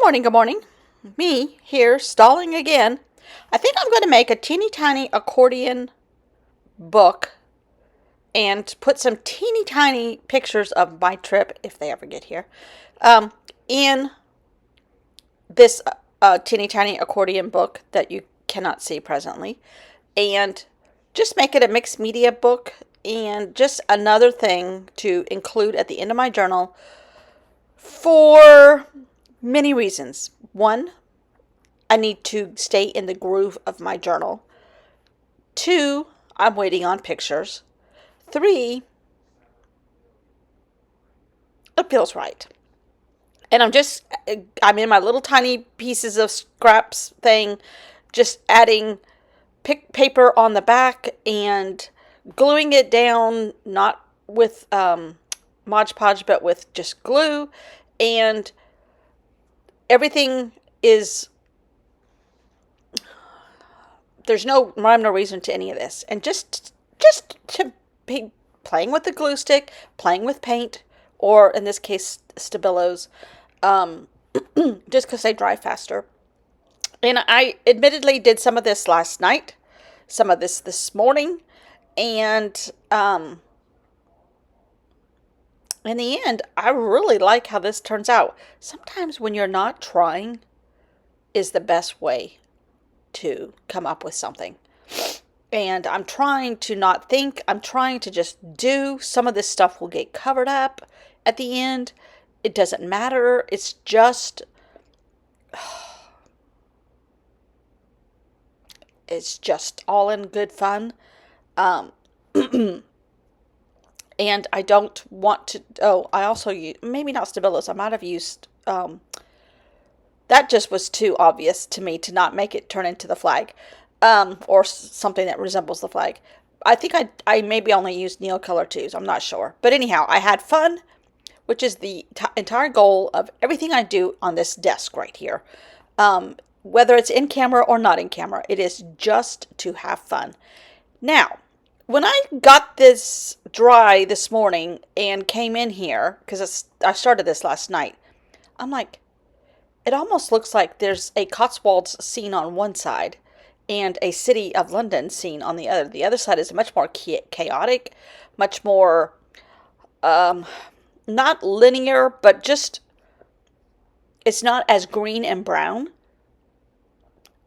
Good morning. Me here, stalling again. I think I'm going to make a teeny tiny accordion book and put some teeny tiny pictures of my trip, if they ever get here, um, in this teeny tiny accordion book that you cannot see presently. And just make it a mixed media book and just another thing to include at the end of my journal for many reasons. One, I need to stay in the groove of my journal. Two, I'm waiting on pictures. Three, it feels right. And I'm in my little tiny pieces of scraps thing, just adding paper on the back and gluing it down, not with Mod Podge, but with just glue. And everything is, there's no rhyme, no reason to any of this. And just to be playing with the glue stick, playing with paint, or in this case, Stabilos, um, just because they dry faster. And I admittedly did some of this last night, some of this morning, and in the end, I really like how this turns out. Sometimes when you're not trying is the best way to come up with something. And I'm trying to not think, I'm trying to just do. Some of this stuff will get covered up at the end. It doesn't matter. It's just all in good fun. Um, and I don't want to, oh, I also use, maybe not Stabilos, I might have used, that just was too obvious to me to not make it turn into the flag, or something that resembles the flag. I think I maybe only used Neocolor twos. I'm not sure. But anyhow, I had fun, which is the entire goal of everything I do on this desk right here. Whether it's in camera or not in camera, it is just to have fun. Now, when I got this dry this morning and came in here, because I started this last night, I'm like, it almost looks like there's a Cotswolds scene on one side and a City of London scene on the other. The other side is much more chaotic, much more not linear, but just it's not as green and brown,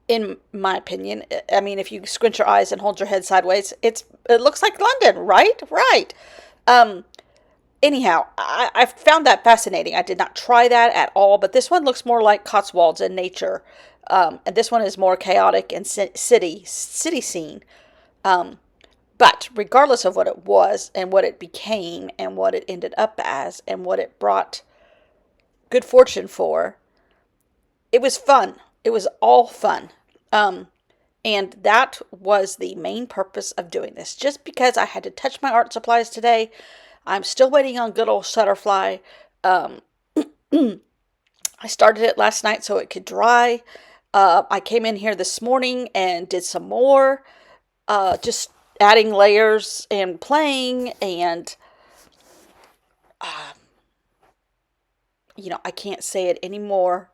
in my opinion. I mean, if you squint your eyes and hold your head sideways, it looks like London, right? Right. Um, Anyhow, I found that fascinating. I did not try that at all, but this one looks more like Cotswolds in nature, and this one is more chaotic and city scene. Um, but regardless of what it was and what it became and what it ended up as and what it brought good fortune for, it was fun. It was all fun. Um, and that was the main purpose of doing this. Just because I had to touch my art supplies today, I'm still waiting on good old Shutterfly. Um, I started it last night so it could dry. I came in here this morning and did some more, just adding layers and playing. And, uh, I can't say it anymore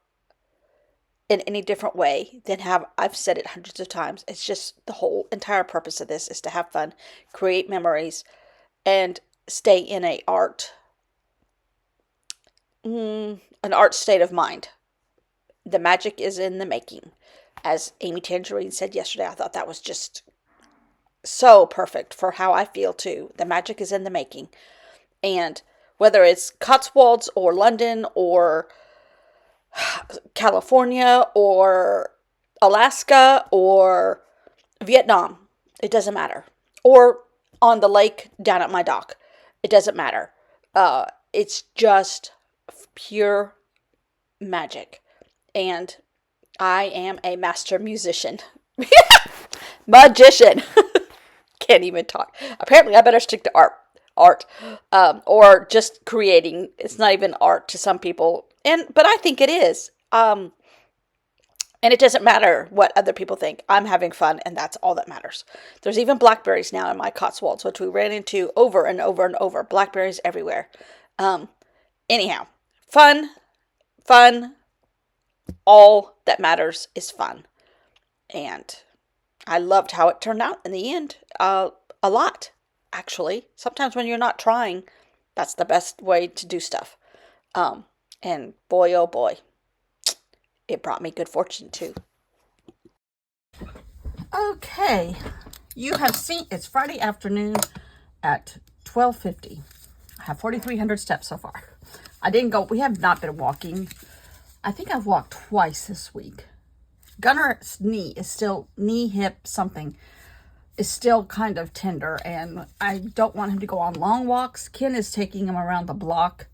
in any different way than have I've said it hundreds of times. It's just the whole entire purpose of this is to have fun, create memories, and stay in an art state of mind. The magic is in the making. As Amy Tangerine said yesterday, I thought that was just so perfect for how I feel too. The magic is in the making. And whether it's Cotswolds or London or California or Alaska or Vietnam, it doesn't matter. Or on the lake down at my dock, it doesn't matter. It's just pure magic. And I am a master musician. Magician. Can't even talk. Apparently, I better stick to art, or just creating. It's not even art to some people, but I think it is. And it doesn't matter what other people think. I'm having fun, and that's all that matters. There's even blackberries now in my Cotswolds, which we ran into over and over and over. Blackberries everywhere. Um, Anyhow, fun, fun, all that matters is fun. And I loved how it turned out in the end. A lot, actually. Sometimes when you're not trying, that's the best way to do stuff. And boy, oh boy, it brought me good fortune too. Okay, you have seen, it's Friday afternoon at 12:50. I have 4,300 steps so far. We have not been walking. I think I've walked twice this week. Gunner's knee, hip, something, is still kind of tender, and I don't want him to go on long walks. Ken is taking him around the block,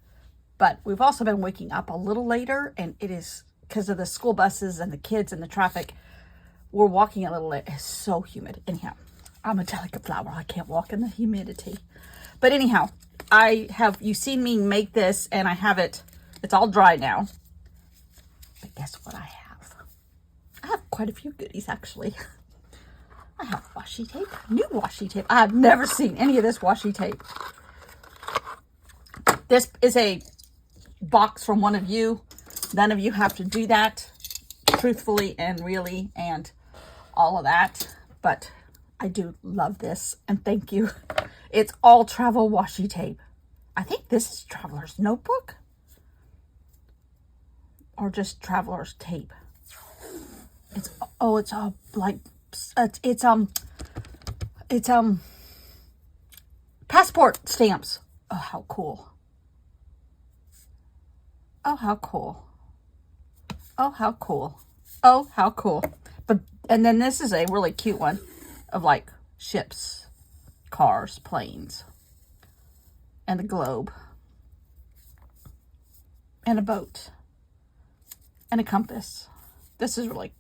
but we've also been waking up a little later, and it is because of the school buses and the kids and the traffic. We're walking a little late. It's so humid. Anyhow, I'm a delicate flower. I can't walk in the humidity. But anyhow, you've seen me make this, and I have it's all dry now. But guess what I have? I have quite a few goodies, actually. I have washi tape, new washi tape. I have never seen any of this washi tape. This is a box from one of you. None of you have to do that, truthfully and really, and all of that. But I do love this, and thank you. It's all travel washi tape. I think this is Traveler's Notebook, or just Traveler's Tape. It's all like it's passport stamps. Oh, how cool. Oh, how cool. Oh, how cool. Oh, how cool. And then this is a really cute one of like ships, cars, planes, and a globe, and a boat, and a compass. This is really,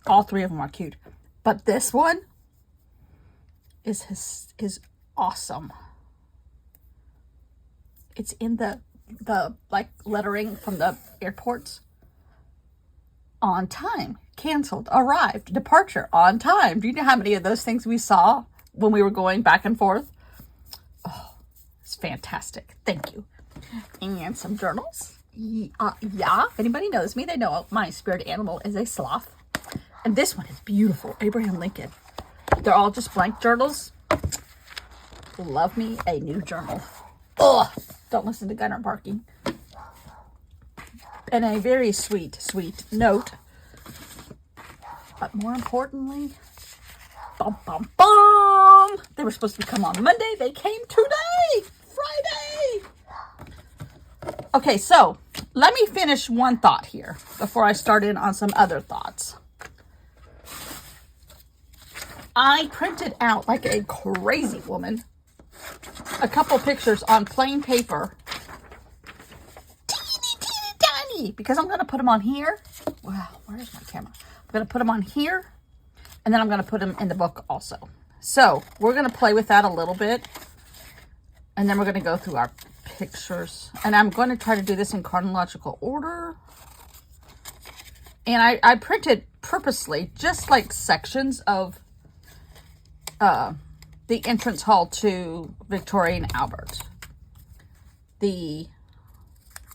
all three of them are cute. But this one is awesome. It's in the like lettering from the airports. On time, canceled, arrived, departure, on time. Do you know how many of those things we saw when we were going back and forth? Oh, it's fantastic. Thank you. And some journals. Yeah, if anybody knows me, they know my spirit animal is a sloth. And this one is beautiful. Abraham Lincoln. They're all just blank journals. Love me a new journal. Ugh, don't listen to Gunner barking. And a very sweet, sweet note. But more importantly, bum, bum, bum. They were supposed to come on Monday. They came today, Friday. Okay, so let me finish one thought here before I start in on some other thoughts. I printed out like a crazy woman a couple pictures on plain paper. Teeny tiny, because I'm going to put them on here. Wow, where's my camera? I'm going to put them on here, and then I'm going to put them in the book also. So we're going to play with that a little bit, and then we're going to go through our pictures. And I'm going to try to do this in chronological order. And I printed purposely just like sections of the entrance hall to Victoria and Albert. I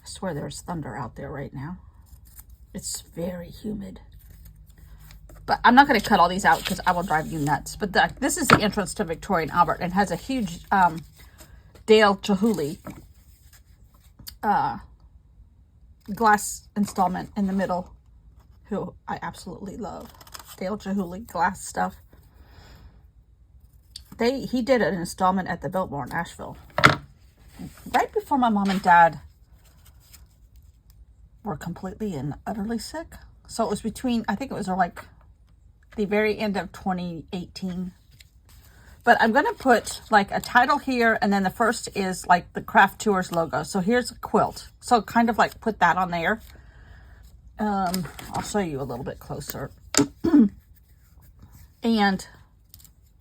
swear there's thunder out there right now. It's very humid. But I'm not going to cut all these out because I will drive you nuts. But this is the entrance to Victoria and Albert, and has a huge Dale Chihuly glass installment in the middle, who I absolutely love. Dale Chihuly glass stuff. He did an installment at the Biltmore in Asheville right before my mom and dad were completely and utterly sick. So it was between, I think it was like the very end of 2018. But I'm going to put like a title here, and then the first is like the Craft Tours logo. So here's a quilt. So kind of like put that on there. I'll show you a little bit closer. And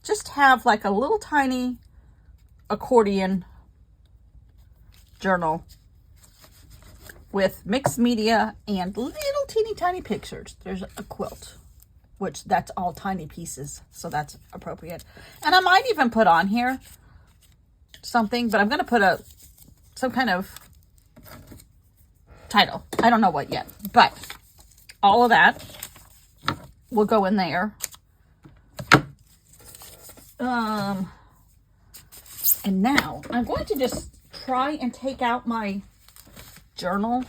just have like a little tiny accordion journal with mixed media and little teeny tiny pictures. There's a quilt, which that's all tiny pieces, so that's appropriate. And I might even put on here something, but I'm going to put some kind of title. I don't know what yet, but all of that will go in there. And now I'm going to just try and take out my journal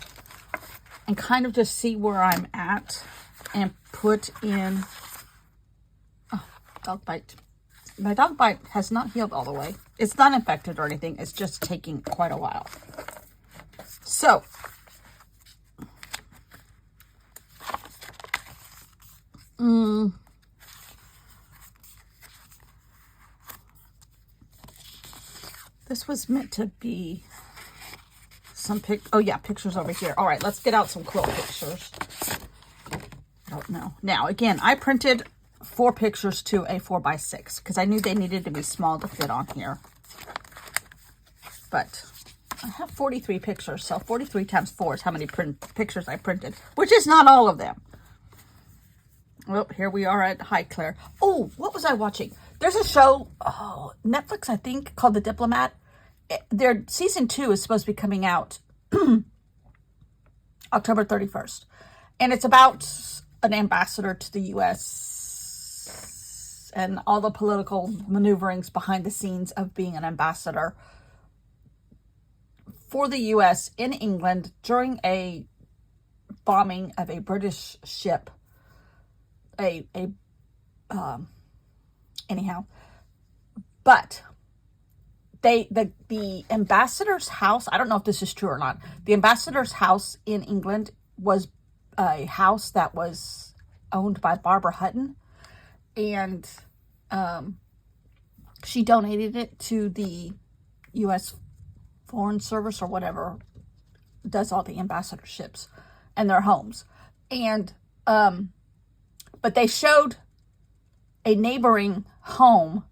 and kind of just see where I'm at and put in, oh, dog bite. My dog bite has not healed all the way. It's not infected or anything. It's just taking quite a while. So, this was meant to be some pictures over here. All right, let's get out some quilt pictures. I don't know. Now, again, I printed 4 pictures to a 4x6 because I knew they needed to be small to fit on here. But I have 43 pictures, so 43 times 4 is how many pictures I printed, which is not all of them. Well, here we are at Highclere. Oh, what was I watching? There's a show, Netflix, I think, called The Diplomat. Their season 2 is supposed to be coming out October 31st. And it's about an ambassador to the U.S. and all the political maneuverings behind the scenes of being an ambassador for the U.S. in England during a bombing of a British ship. Anyhow, but the ambassador's house, I don't know if this is true or not. The ambassador's house in England was a house that was owned by Barbara Hutton, and she donated it to the U.S. Foreign Service or whatever does all the ambassadorships and their homes. And but they showed a neighboring home.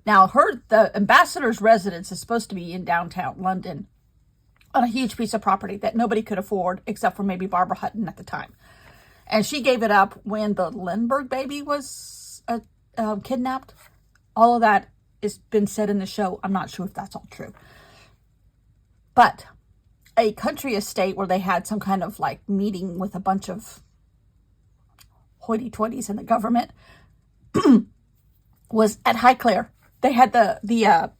Now, the ambassador's residence is supposed to be in downtown London on a huge piece of property that nobody could afford except for maybe Barbara Hutton at the time. And she gave it up when the Lindbergh baby was kidnapped. All of that has been said in the show. I'm not sure if that's all true. But a country estate where they had some kind of like meeting with a bunch of hoity-toities in the government was at Highclere. They had the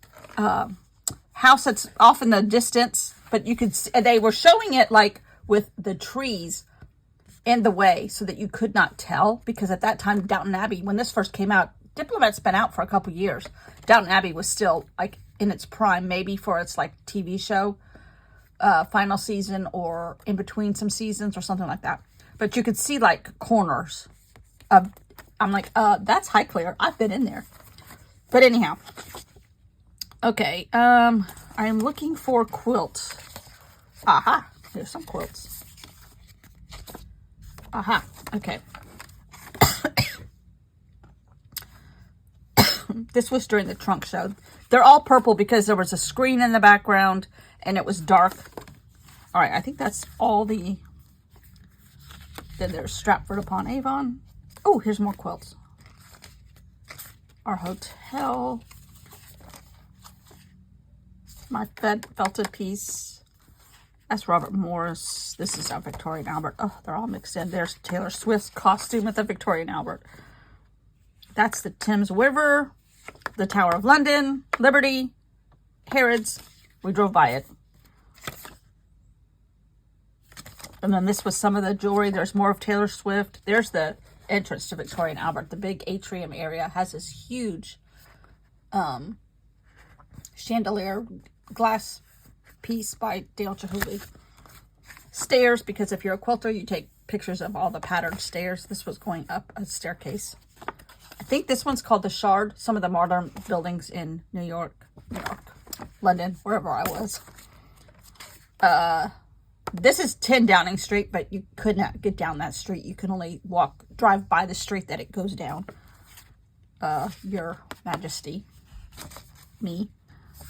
house that's off in the distance, but you could see, they were showing it like with the trees in the way so that you could not tell, because at that time Downton Abbey, when this first came out, Diplomat's been out for a couple years. Downton Abbey was still like in its prime, maybe for its like TV show final season or in between some seasons or something like that. But you could see like corners of, I'm like, that's Highclere. I've been in there. But anyhow, okay, I'm looking for quilts. Aha, here's some quilts. Aha, okay. This was during the trunk show. They're all purple because there was a screen in the background and it was dark. All right, I think that's all the... Then there's Stratford upon Avon. Oh, here's more quilts. Our hotel. My felted piece. That's Robert Morris. This is our Victoria and Albert. Oh, they're all mixed in. There's Taylor Swift's costume at the Victoria and Albert. That's the Thames River, the Tower of London, Liberty, Harrods. We drove by it. And then this was some of the jewelry. There's more of Taylor Swift. There's the entrance to Victoria and Albert. The big atrium area has this huge chandelier glass piece by Dale Chihuly. Stairs, because if you're a quilter, you take pictures of all the patterned stairs. This was going up a staircase. I think this one's called the Shard. Some of the modern buildings in New York, London, wherever I was. This is 10 Downing Street, but you could not get down that street. You can only drive by the street that it goes down. Your Majesty. Me.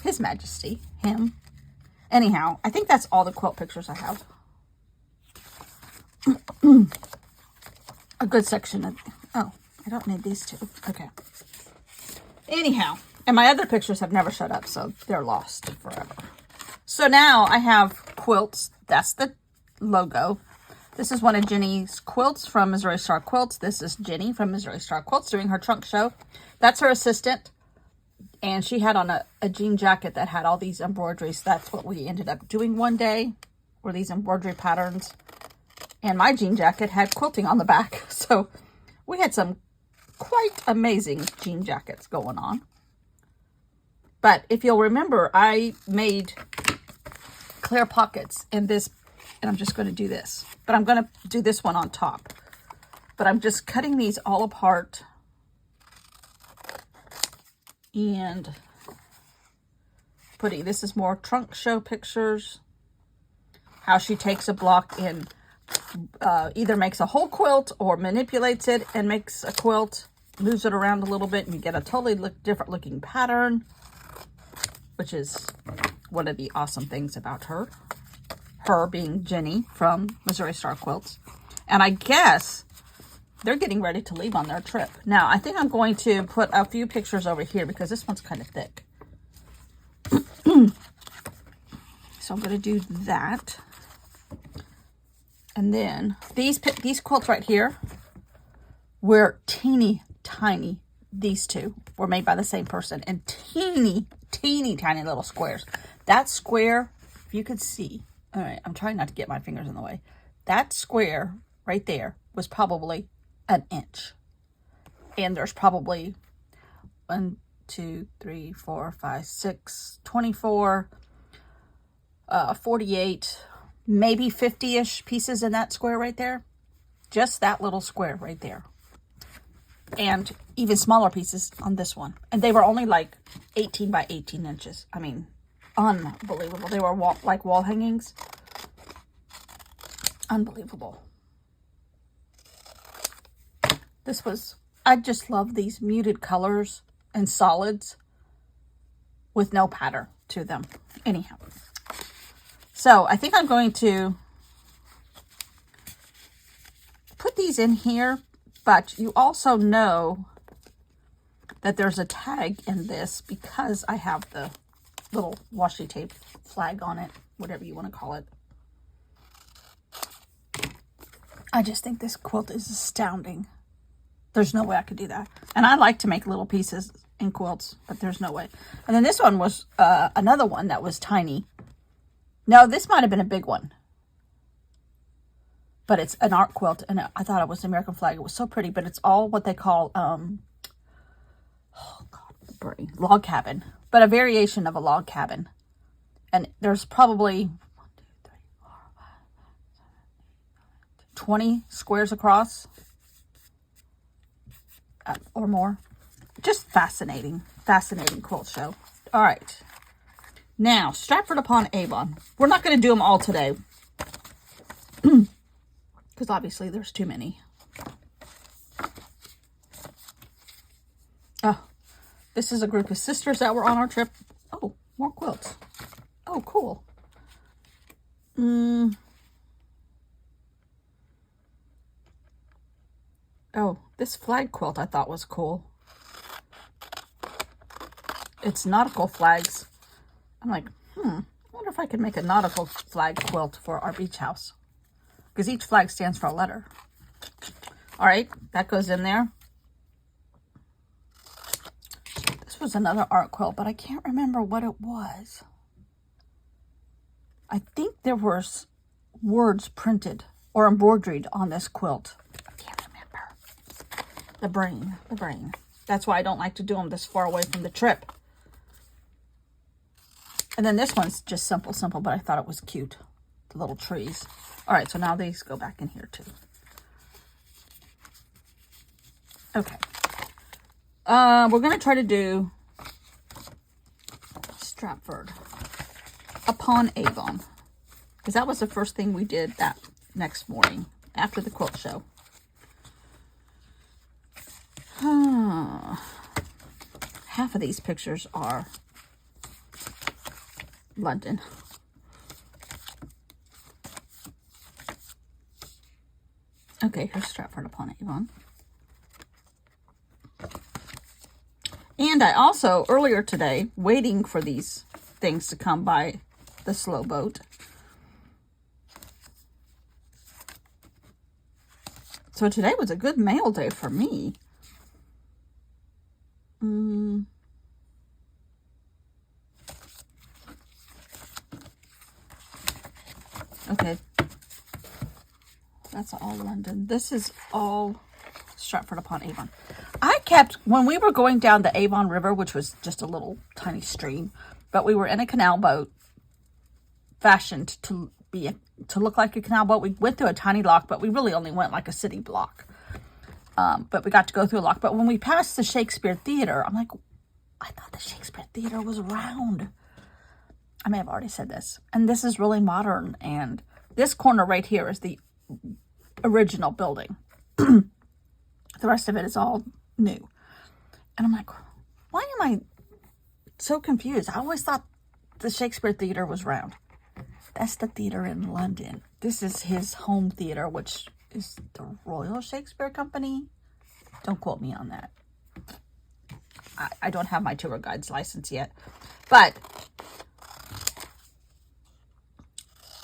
His Majesty. Him. Anyhow, I think that's all the quilt pictures I have. A good section of... Oh, I don't need these two. Okay. Anyhow, and my other pictures have never shut up, so they're lost forever. So now I have quilts. That's the logo. This is one of Jenny's quilts from Missouri Star Quilts. This is Jenny from Missouri Star Quilts doing her trunk show. That's her assistant. And she had on a jean jacket that had all these embroideries. That's what we ended up doing one day, were these embroidery patterns. And my jean jacket had quilting on the back. So we had some quite amazing jean jackets going on. But if you'll remember, I made clear pockets in this, and I'm just going to do this. But I'm going to do this one on top. But I'm just cutting these all apart. And putting, this is more trunk show pictures. How she takes a block and either makes a whole quilt or manipulates it and makes a quilt, moves it around a little bit, and you get a totally different looking pattern, which is one of the awesome things about her. Her being Jenny from Missouri Star Quilts. And I guess they're getting ready to leave on their trip. Now, I think I'm going to put a few pictures over here because this one's kind of thick. So I'm going to do that. And then these quilts right here were teeny tiny. These two were made by the same person, and teeny tiny little squares. That square, if you could see, all right, I'm trying not to get my fingers in the way. That square right there was probably an inch. And there's probably 1, 2, 3, 4, 5, 6, 24, 48, maybe 50-ish pieces in that square right there. Just that little square right there. And even smaller pieces on this one. And they were only like 18 by 18 inches. I mean, unbelievable. They were like wall hangings. Unbelievable. This was, I just love these muted colors and solids with no pattern to them. Anyhow. So I think I'm going to put these in here, but you also know that there's a tag in this because I have the little washi tape flag on it, whatever you want to call it. I just think this quilt is astounding. There's no way I could do that. And I like to make little pieces in quilts, but there's no way. And then this one was another one that was tiny. No, this might have been a big one. But it's an art quilt, and I thought it was the American flag. It was so pretty, but it's all what they call, oh God, the brain, log cabin. But a variation of a log cabin. And there's probably 20 squares across. Or more. Just fascinating quilt show. All right. Now, Stratford upon Avon. We're not going to do them all today. Because obviously there's too many. Oh, this is a group of sisters that were on our trip. Oh, more quilts. Oh, cool. Oh, this flag quilt I thought was cool. It's nautical flags. I'm like, I wonder if I could make a nautical flag quilt for our beach house. Because each flag stands for a letter. All right, that goes in there. This was another art quilt, but I can't remember what it was. I think there was words printed or embroidered on this quilt. I can't remember. The brain. That's why I don't like to do them this far away from the trip. And then this one's just simple, but I thought it was cute. The little trees. All right, so now these go back in here too. Okay. We're going to try to do Stratford upon Avon. Because that was the first thing we did that next morning after the quilt show. Half of these pictures are London. Okay, here's Stratford upon Avon. And I also, earlier today, waiting for these things to come by the slow boat, So today was a good mail day for me. Okay. That's all London. This is all Stratford-upon-Avon. I kept, when we were going down the Avon River, which was just a little tiny stream, but we were in a canal boat fashioned to look like a canal boat. We went through a tiny lock, but we really only went like a city block. But we got to go through a lock. But when we passed the Shakespeare Theater, I'm like, I thought the Shakespeare Theater was round. I may have already said this. And this is really modern. And this corner right here is the original building. The rest of it is all new. And I'm like, why am I so confused? I always thought the Shakespeare Theater was round. That's the theater in London. This is his home theater, which is the Royal Shakespeare Company. Don't quote me on that. I don't have my tour guide's license yet. But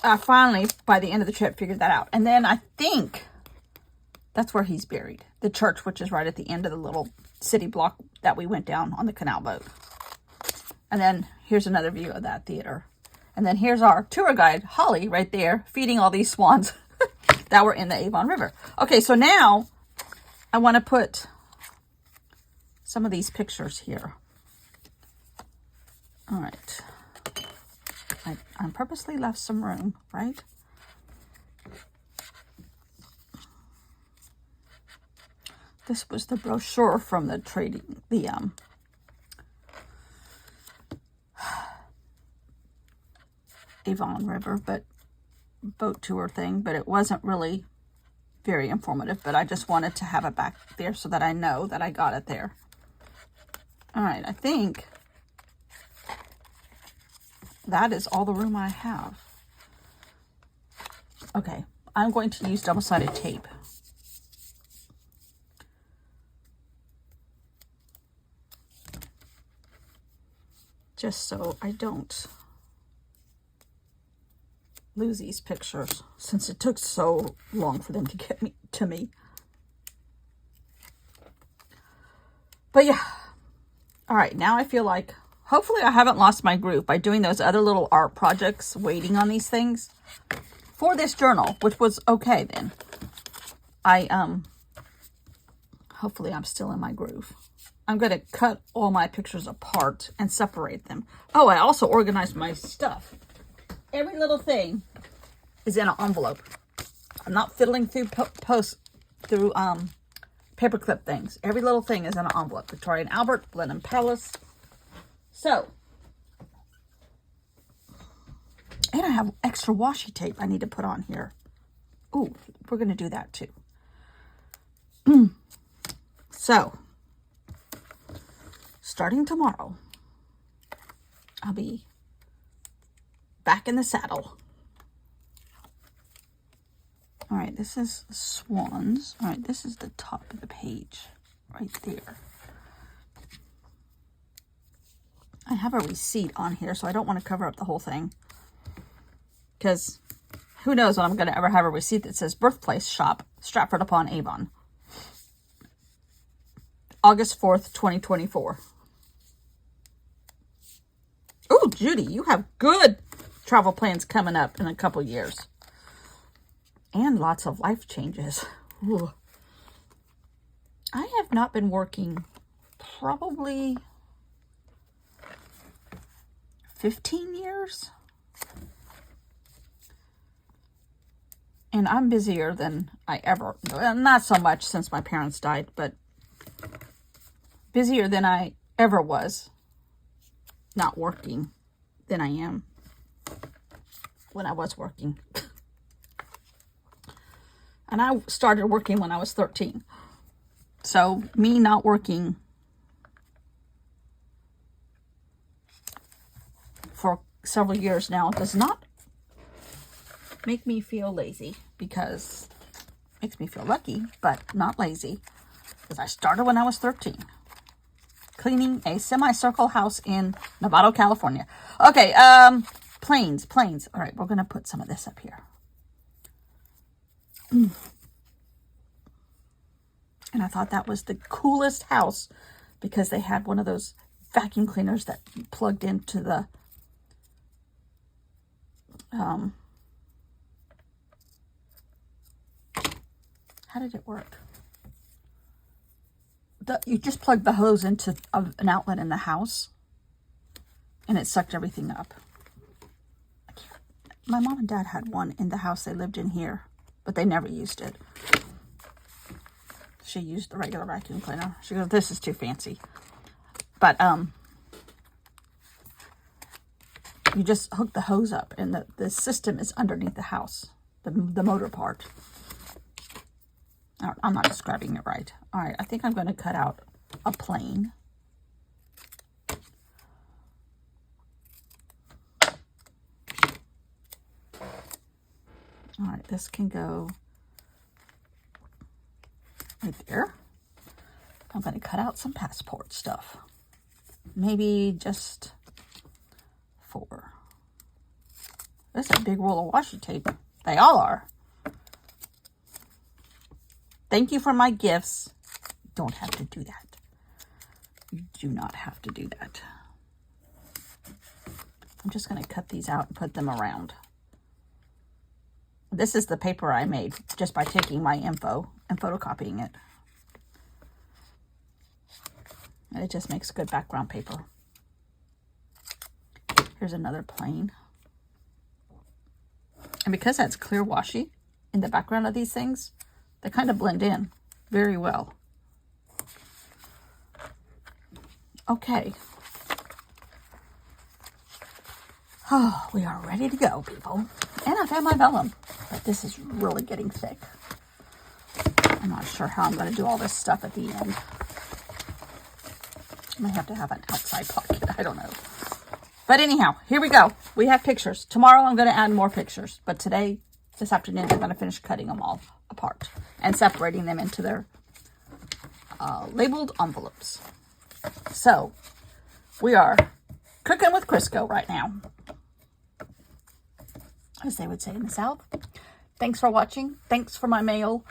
I finally, by the end of the trip, figured that out. And then I think that's where he's buried. The church, which is right at the end of the little city block that we went down on the canal boat. And then here's another view of that theater. And then here's our tour guide, Holly, right there, feeding all these swans that were in the Avon River. Okay, so now I want to put some of these pictures here. All right. I purposely left some room, right? This was the brochure from the Avon River, but boat tour thing, but it wasn't really very informative, but I just wanted to have it back there so that I know that I got it there. All right, I think that is all the room I have. Okay, I'm going to use double-sided tape. Just so I don't lose these pictures, since it took so long for them to get to me. But yeah. All right, now I feel like hopefully I haven't lost my groove by doing those other little art projects, waiting on these things for this journal, which was okay then. Hopefully I'm still in my groove. I'm going to cut all my pictures apart and separate them. Oh, I also organized my stuff. Every little thing is in an envelope. I'm not fiddling through paperclip things. Every little thing is in an envelope. Victoria and Albert, Blenheim Palace. So, and I have extra washi tape I need to put on here. Ooh, we're going to do that too. So, starting tomorrow, I'll be back in the saddle. All right, this is swans. All right, this is the top of the page right there. I have a receipt on here, so I don't want to cover up the whole thing, because who knows when I'm going to ever have a receipt that says birthplace shop, Stratford-upon-Avon. August 4th, 2024. Oh, Judy, you have good travel plans coming up in a couple years. And lots of life changes. Ooh. I have not been working probably 15 years. And I'm busier than I ever, not so much since my parents died, but busier than I ever was not working than I am when I was working. And I started working when I was 13. So me not working for several years now does not make me feel lazy, because it makes me feel lucky, but not lazy, because I started when I was 13. Cleaning a semicircle house in Novato, California. Okay, planes. All right, we're going to put some of this up here. And I thought that was the coolest house because they had one of those vacuum cleaners that plugged into the how did it work? You just plugged the hose into an outlet in the house and it sucked everything up. My mom and dad had one in the house they lived in here, but they never used it. She used the regular vacuum cleaner. She goes, this is too fancy. But you just hook the hose up and the system is underneath the house, the motor part. I'm not describing it right. All right, I think I'm going to cut out a plane. All right, this can go right there. I'm going to cut out some passport stuff. Maybe just 4. This is a big roll of washi tape. They all are. Thank you for my gifts. Don't have to do that. You do not have to do that. I'm just going to cut these out and put them around. This is the paper I made just by taking my info and photocopying it. And it just makes good background paper. Here's another plane. And because that's clear washi in the background of these things, they kind of blend in very well. Okay. Oh, we are ready to go, people. And I've had my vellum, but this is really getting thick. I'm not sure how I'm going to do all this stuff at the end. I may have to have an outside pocket. I don't know. But anyhow, here we go. We have pictures. Tomorrow I'm going to add more pictures. But today, this afternoon, I'm going to finish cutting them all apart and separating them into their labeled envelopes. So, we are cooking with Crisco right now, as they would say in the South. Thanks for watching. Thanks for my mail.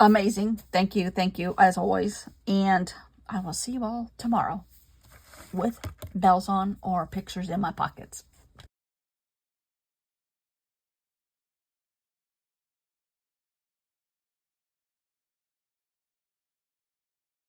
Amazing. Thank you, as always. And I will see you all tomorrow with bells on or pictures in my pockets.